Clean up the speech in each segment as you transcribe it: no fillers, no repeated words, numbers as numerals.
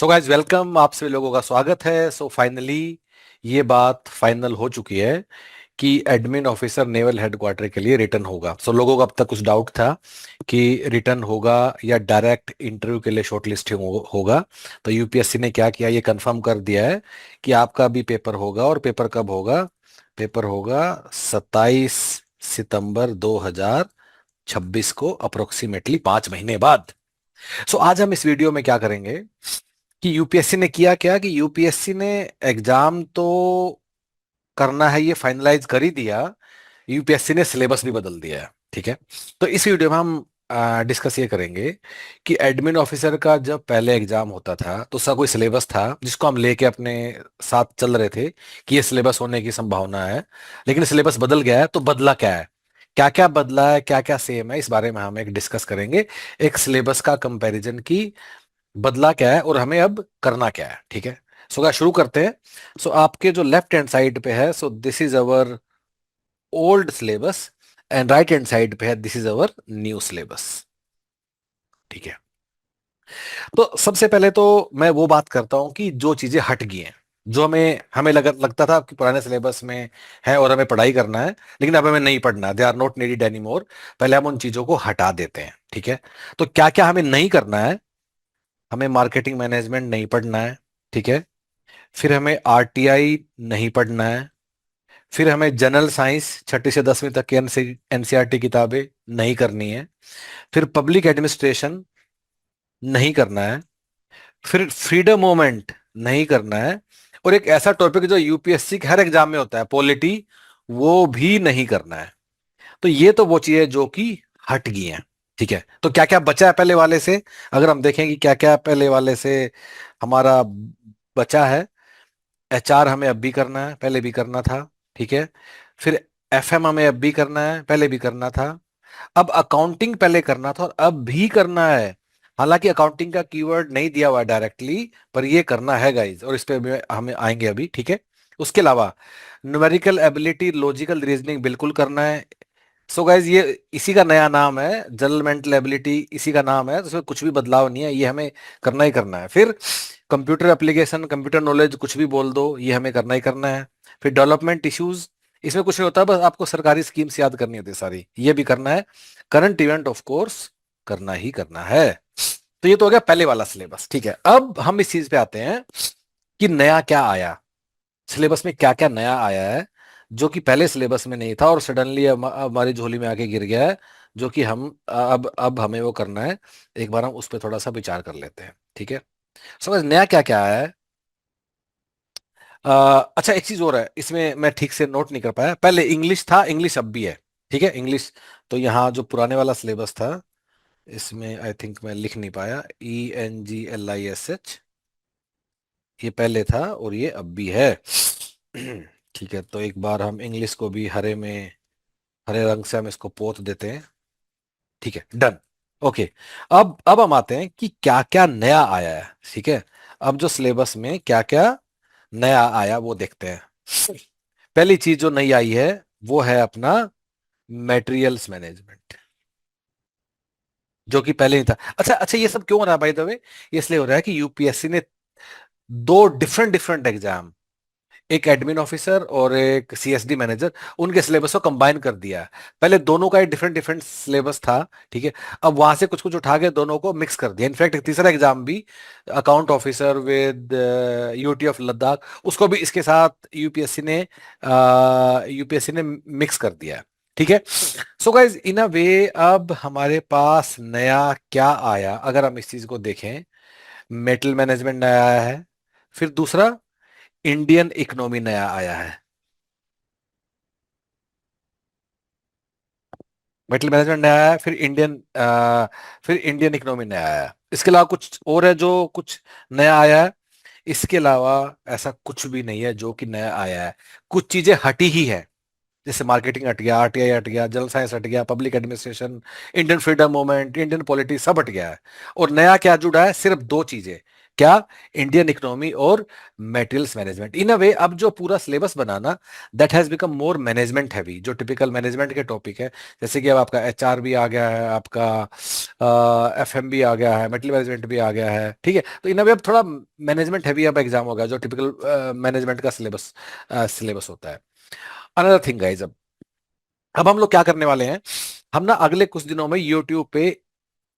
So guys welcome, आप सभी लोगों का स्वागत है। सो फाइनली ये बात फाइनल हो चुकी है कि एडमिन ऑफिसर नेवल हेडक्वार्टर के लिए रिटर्न होगा। सो लोगों को अब तक कुछ डाउट था कि रिटर्न होगा या डायरेक्ट इंटरव्यू के लिए शॉर्टलिस्टिंग होगा। तो यूपीएससी ने क्या किया, ये कंफर्म कर दिया है कि आपका भी पेपर होगा। और पेपर कब होगा? पेपर होगा 27 सितंबर 2026 को, अप्रोक्सीमेटली 5 महीने बाद। सो आज हम इस वीडियो में क्या करेंगे कि यूपीएससी ने किया क्या, कि यूपीएससी ने एग्जाम तो करना है, ये फाइनलाइज कर ही दिया। यूपीएससी ने सिलेबस भी बदल दिया है। ठीक है। तो इस वीडियो में हम डिस्कस ये करेंगे कि एडमिन ऑफिसर का जब पहले एग्जाम होता था तो उसका कोई सिलेबस था जिसको हम लेके अपने साथ चल रहे थे कि ये सिलेबस होने की संभावना है। लेकिन सिलेबस बदल गया है, तो बदला क्या है, क्या क्या बदला है, क्या क्या सेम है, इस बारे में हम एक डिस्कस करेंगे। एक सिलेबस का कंपैरिजन की बदला क्या है और हमें अब करना क्या है। ठीक है। सो क्या शुरू करते हैं। सो आपके जो लेफ्ट हैंड साइड पे है, so this is our old syllabus and right hand side पे है this is our new syllabus. ठीक है। तो सबसे पहले तो मैं वो बात करता हूं कि जो चीजें हट गई हैं, जो हमें हमें लगता था कि पुराने सिलेबस में है और हमें पढ़ाई करना है, लेकिन अब हमें नहीं पढ़ना, they are not needed any more. पहले हम उन चीजों को हटा देते हैं। ठीक है। तो क्या क्या हमें नहीं करना है? हमें मार्केटिंग मैनेजमेंट नहीं पढ़ना है। ठीक है। फिर हमें आरटीआई नहीं पढ़ना है। फिर हमें जनरल साइंस 6ठी से 10वीं तक की एनसीईआरटी किताबें नहीं करनी है। फिर पब्लिक एडमिनिस्ट्रेशन नहीं करना है। फिर फ्रीडम मूवमेंट नहीं करना है। और एक ऐसा टॉपिक जो यूपीएससी के हर एग्जाम में होता है, पॉलिटी, वो भी नहीं करना है। तो ये तो वो चीजें जो कि हट गई हैं। ठीक है। तो क्या क्या बचा है पहले वाले से? अगर हम देखें कि क्या क्या पहले वाले से हमारा बचा है। एचआर हमें अब भी करना है, पहले भी करना था। ठीक है। फिर एफएम हमें अब भी करना है, पहले भी करना था। अब अकाउंटिंग पहले करना था और अब भी करना है। हालांकि अकाउंटिंग का कीवर्ड नहीं दिया हुआ डायरेक्टली, पर ये करना है गाइज, और इस पे हमें आएंगे अभी। ठीक है। उसके अलावा न्यूमेरिकल एबिलिटी, लॉजिकल रीजनिंग बिल्कुल करना है। सो गाइज ये इसी का नया नाम है, जनरल मेंटल एबिलिटी इसी का नाम है, तो उसमें कुछ भी बदलाव नहीं है, ये हमें करना ही करना है। फिर कंप्यूटर एप्लीकेशन, कंप्यूटर नॉलेज, कुछ भी बोल दो, ये हमें करना ही करना है। फिर डेवलपमेंट इश्यूज, इसमें कुछ नहीं होता, बस आपको सरकारी स्कीम्स याद करनी होती है सारी, ये भी करना है। करंट इवेंट ऑफ कोर्स करना ही करना है। तो ये तो हो गया पहले वाला सिलेबस। ठीक है। अब हम इस चीज पे आते हैं कि नया क्या आया, सिलेबस में क्या क्या नया आया है जो कि पहले सिलेबस में नहीं था और सडनली हमारी झोली में आके गिर गया है, जो कि हम अब हमें वो करना है। एक बार हम उस पर थोड़ा सा विचार कर लेते हैं। ठीक है। समझ नया क्या क्या आया है। अच्छा, एक चीज और है इसमें, मैं ठीक से नोट नहीं कर पाया, पहले इंग्लिश था, इंग्लिश अब भी है। ठीक है, इंग्लिश। तो यहाँ जो पुराने वाला सिलेबस था, इसमें आई थिंक मैं लिख नहीं पाया, ENGLISH, ये पहले था और ये अब भी है। ठीक है। तो एक बार हम इंग्लिश को भी हरे में, हरे रंग से हम इसको पोत देते हैं। ठीक है, डन। ओके। अब हम आते हैं कि क्या क्या नया आया है। ठीक है। अब जो सिलेबस में क्या क्या नया आया वो देखते हैं। पहली चीज जो नई आई है वो है अपना मटेरियल्स मैनेजमेंट, जो कि पहले नहीं था। अच्छा अच्छा, ये सब क्यों हो रहा है बाय द वे? ये इसलिए हो रहा है कि यूपीएससी ने दो डिफरेंट डिफरेंट एग्जाम, एक एडमिन ऑफिसर और एक सीएसडी मैनेजर, उनके सिलेबस को कंबाइन कर दिया है। पहले दोनों का एक डिफरेंट डिफरेंट सिलेबस था। ठीक है। अब वहां से कुछ कुछ उठा के दोनों को मिक्स कर दिया। इनफैक्ट एक तीसरा एग्जाम भी, account officer with UT of Ladakh, उसको भी इसके साथ यूपीएससी ने मिक्स कर दिया है। ठीक है। सो गाइज इन अ वे अब हमारे पास नया क्या आया, अगर हम इस चीज को देखें, मेटल मैनेजमेंट नया आया है। फिर दूसरा, इंडियन इकोनॉमी नया आया है। मेटल मैनेजमेंट नया आया है, फिर इंडियन इकोनॉमी नया आया है। इसके अलावा कुछ और है जो कुछ नया आया है? इसके अलावा ऐसा कुछ भी नहीं है जो कि नया आया है। कुछ चीजें हटी ही है, जैसे मार्केटिंग हट गया, आरटीआई हट गया, जनरल साइंस हट गया, public administration, Indian freedom movement, Indian polity, सब हट गया है। और नया क्या जुड़ा है? सिर्फ दो चीजें, क्या? इंडियन इकोनॉमी और मटेरियल्स मैनेजमेंट। इन अ वे अब जो पूरा syllabus banana, that has become more management heavy, जो टिपिकल मैनेजमेंट के टॉपिक है, जैसे कि अब आपका एचआर भी आ गया है, आपका एफएम भी आ गया है, मटेरियल मैनेजमेंट भी आ गया है, ठीक है। तो इन अ वे अब थोड़ा मैनेजमेंट हैवी अब एग्जाम होगा, जो टिपिकल मैनेजमेंट का सिलेबस सिलेबस होता है। अनदर थिंग गाइज, अब हम लोग क्या करने वाले हैं, हम ना अगले कुछ दिनों में यूट्यूब पे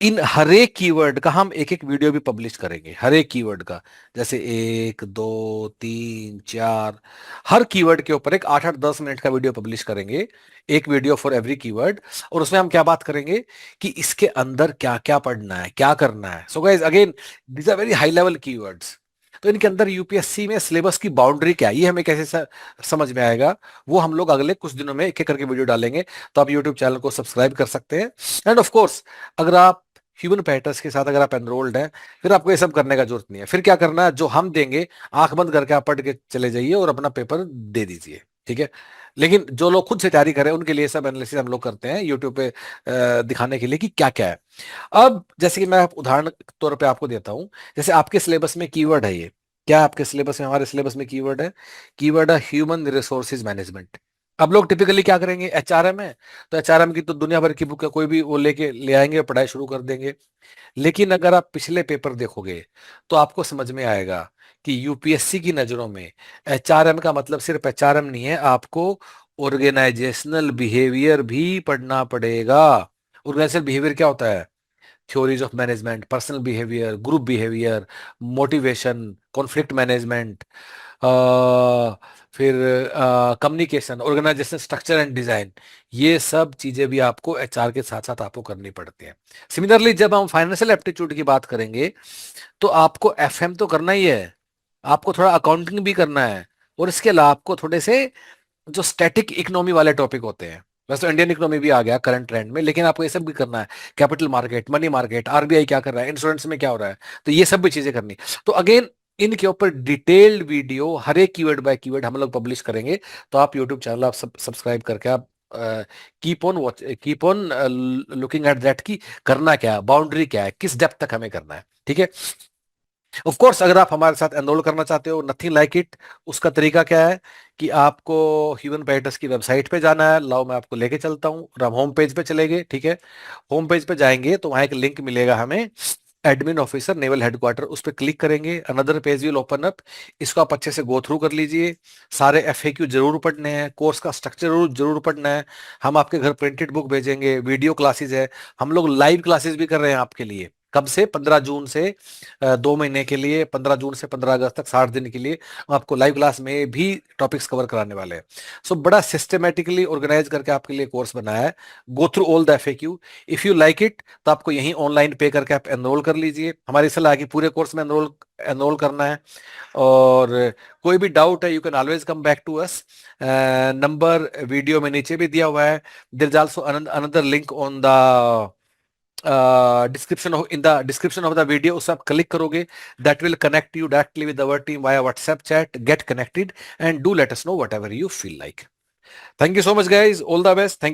इन हर एक कीवर्ड का हम एक एक वीडियो भी पब्लिश करेंगे, हर एक कीवर्ड का, जैसे 1 2 3 4, हर कीवर्ड के ऊपर एक 8 8 10 मिनट का वीडियो पब्लिश करेंगे, एक वीडियो फॉर एवरी कीवर्ड। और उसमें हम क्या बात करेंगे कि इसके अंदर क्या क्या पढ़ना है, क्या करना है। So guys again, these are very high level keywords. तो इनके अंदर यूपीएससी में सिलेबस की बाउंड्री क्या है, ये हमें कैसे समझ में आएगा, वो हम लोग अगले कुछ दिनों में एक एक करके वीडियो डालेंगे। तो आप यूट्यूब चैनल को सब्सक्राइब कर सकते हैं। एंड ऑफ कोर्स, अगर आप ह्यूमन पैटर्स के साथ अगर आप एनरोल्ड हैं, फिर आपको ये सब करने का जरूरत नहीं है। फिर क्या करना है, जो हम देंगे आंख बंद करके आप पढ़ के चले जाइए और अपना पेपर दे दीजिए, ठीक है। लेकिन जो लोग खुद से तैयारी करें, उनके लिए सब एनालिसिस हम लोग करते हैं यूट्यूब पे दिखाने के लिए कि क्या क्या है। अब जैसे कि मैं उदाहरण के तौर पे आपको देता हूं, जैसे आपके सिलेबस में कीवर्ड है, ये क्या आपके सिलेबस में, हमारे सिलेबस में कीवर्ड है, कीवर्ड है ह्यूमन रिसोर्सेज मैनेजमेंट। अब लोग टिपिकली क्या करेंगे, एचआरएम है तो एचआरएम की तो दुनिया भर की बुक है, कोई भी वो लेके ले आएंगे, पढ़ाई शुरू कर देंगे। लेकिन अगर आप पिछले पेपर देखोगे तो आपको समझ में आएगा कि यूपीएससी की नजरों में एचआरएम का मतलब सिर्फ एचआरएम नहीं है, आपको ऑर्गेनाइजेशनल बिहेवियर भी पढ़ना पड़ेगा। ऑर्गेनाइजेशनल बिहेवियर क्या होता है? Theories of management, personal behaviour, group behaviour, motivation, conflict management, फिर communication, organisation structure and design. ये सब चीजें भी आपको एचआर के साथ साथ आपको करनी पड़ती हैं। सिमिलरली जब हम फाइनेंशियल एप्टीट्यूड की बात करेंगे, तो आपको एफएम तो करना ही है, आपको थोड़ा अकाउंटिंग भी करना है, और इसके अलावा आपको थोड़े से जो स्टैटिक इकोनॉमी वाले टॉपिक होते हैं, वैसे तो इंडियन इकोनॉमी भी आ गया करंट ट्रेंड में, लेकिन आपको ये सब भी करना है, capital market, money market, RBI क्या कर रहा है, इंश्योरेंस में क्या हो रहा है, तो ये सब भी चीजें करनी। तो अगेन, इनके ऊपर डिटेल्ड वीडियो हर एक कीवर्ड बाय कीवर्ड हम लोग पब्लिश करेंगे। तो आप यूट्यूब चैनल आप सब्सक्राइब करके आप keep on looking at that, की करना क्या है, बाउंड्री क्या है, किस डेप्थ तक हमें करना है, ठीक है। ऑफ कोर्स अगर आप हमारे साथ एनरोल करना चाहते हो, नथिंग लाइक इट, उसका तरीका क्या है कि आपको ह्यूमन पैटर्स की वेबसाइट पे जाना है। लाओ मैं आपको लेके चलता हूँ, और हम होम पेज पे चले गए, ठीक है। होम पेज पे जाएंगे तो वहां एक लिंक मिलेगा हमें, एडमिन ऑफिसर नेवल हेडक्वार्टर, उस पर क्लिक करेंगे, another page will open up. इसको आप अच्छे से गो थ्रू कर लीजिए, सारे एफएक्यू जरूर पढ़ने हैं, कोर्स का स्ट्रक्चर जरूर जरूर पढ़ना है। हम आपके घर प्रिंटेड बुक भेजेंगे, वीडियो क्लासेस है, हम लोग लाइव क्लासेस भी कर रहे हैं आपके लिए। कब से? 15 जून से 2 महीने के लिए, 15 जून से 15 अगस्त तक, 60 दिन के लिए हम आपको लाइव क्लास में भी टॉपिक्स कवर कराने वाले हैं। सो बड़ा सिस्टमेटिकली ऑर्गेनाइज करके आपके लिए कोर्स बनाया है। Go through all the FAQ, if you like it तो आपको यहीं ऑनलाइन पे करके आप एनरोल कर लीजिए। हमारी सलाह है कि पूरे कोर्स में एनरोल एनरोल करना है। और कोई भी डाउट है, you can always come back to us. Number video में नीचे भी दिया हुआ है। There is also another link on the description of in the description of the video, उस आप क्लिक करोगे, that will connect you directly with our team via WhatsApp chat. Get connected and do let us know whatever you feel like. Thank you so much guys, all the best, thank you.